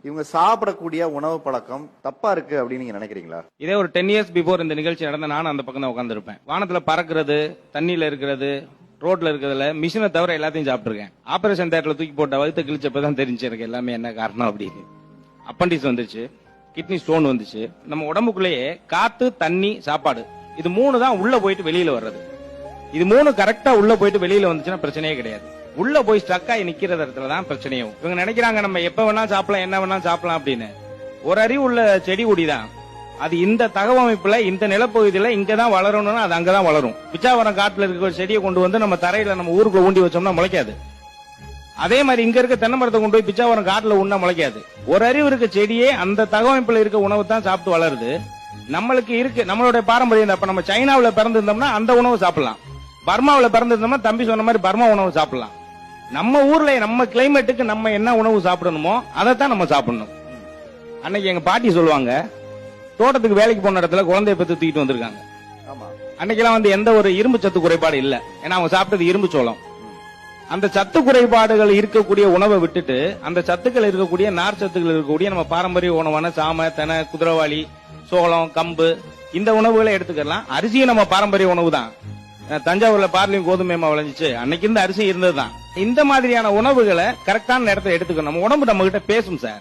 இவங்க சாப்பிடக்கூடிய உணவு பழக்கம் தப்பா இருக்கு அப்படின்னு நீங்க நினைக்கிறீங்களா? இதே ஒரு 10 இயர்ஸ் பிஃபோர் இந்த நிகழ்ச்சி நடந்த நானும் அந்த பக்கம் தான் உட்காந்துருப்பேன். வானத்துல பறக்கிறது, தண்ணியில இருக்கிறது, ரோட்ல இருக்கிறதுல மிஷினை தவிர எல்லாத்தையும் சாப்பிட்டுருக்கேன். ஆபரேஷன் தியேட்டர்ல தூக்கி போட்ட வகுத்த கிழிச்சப்பதான் தெரிஞ்சு எனக்கு எல்லாமே என்ன காரணம் அப்படின்னு. அப்பண்டிஸ் வந்துச்சு, கிட்னி ஸ்டோன் வந்துச்சு. நம்ம உடம்புக்குள்ளேயே காத்து, தண்ணி, சாப்பாடு இது 3 தான் உள்ள போயிட்டு வெளியில வர்றது. இது 3 கரெக்டா உள்ள போயிட்டு வெளியில வந்துச்சுன்னா பிரச்சனையே கிடையாது. உள்ள போய் ஸ்டக் ஆகி நிக்கிற இடத்துல தான் பிரச்சனையும். இவங்க நினைக்கிறாங்க நம்ம எப்ப வேணா சாப்பிடலாம், என்ன வேணா சாப்பிடலாம் அப்படின்னு. ஒரு அறிவு உள்ள செடி கொடிதான் அது இந்த தகவமைப்புல இந்த நிலப்பகுதியில இங்கதான் வளரணும்னா அது அங்கதான் வளரும். பிச்சாவரம் காட்டுல இருக்க ஒரு செடியை கொண்டு வந்து நம்ம தரையில நம்ம ஊருக்குள்ள ஊண்டி வச்சோம்னா முளைக்காது. அதே மாதிரி இங்க இருக்க தென்னை மரத்தை கொண்டு போய் பிச்சாவரம் காட்டுல உண்ணா முளைக்காது. ஒரு அறிவு இருக்க செடியே அந்த தகவமைப்புல இருக்க உணவு தான் சாப்பிட்டு வளருது. நம்மளுக்கு இருக்கு நம்மளுடைய பாரம்பரியம். அப்ப நம்ம சைனாவில பிறந்திருந்தோம்னா அந்த உணவு சாப்பிடலாம், பர்மாவில பிறந்திருந்தோம்னா தம்பி சொன்ன மாதிரி பர்மா உணவு சாப்பிடலாம். நம்ம ஊர்ல நம்ம கிளைமேட்டுக்கு நம்ம என்ன உணவு சாப்பிடணுமோ அதைத்தான் நம்ம சாப்பிடணும். அன்னைக்கு எங்க பாட்டி சொல்லுவாங்க, தோட்டத்துக்கு வேலைக்கு போன இடத்துல குழந்தைய பெற்று தூக்கிட்டு வந்திருக்காங்க. அன்னைக்கெல்லாம் வந்து எந்த ஒரு இரும்பு சத்து குறைபாடு இல்ல, ஏன்னா அவங்க சாப்பிட்டது இரும்பு சோளம். அந்த சத்து குறைபாடுகள் இருக்கக்கூடிய உணவை விட்டுட்டு அந்த சத்துக்கள் இருக்கக்கூடிய நார் சத்துக்கள் இருக்கக்கூடிய நம்ம பாரம்பரிய உணவான சாம, தெனை, குதிரவாளி, சோளம், கம்பு இந்த உணவுகளை எடுத்துக்கலாம். அரிசியும் நம்ம பாரம்பரிய உணவு தான். தஞ்சாவூர்ல பார்லியும் கோதுமை விளைஞ்சிச்சு, அன்னைக்கு இருந்த அரிசி இருந்ததுதான். இந்த மாதிரியான உணவுகளை கரெக்டான நேரத்தை எடுத்துக்கணும். நம்ம உடம்பு நம்ம கிட்ட பேசும் சார்.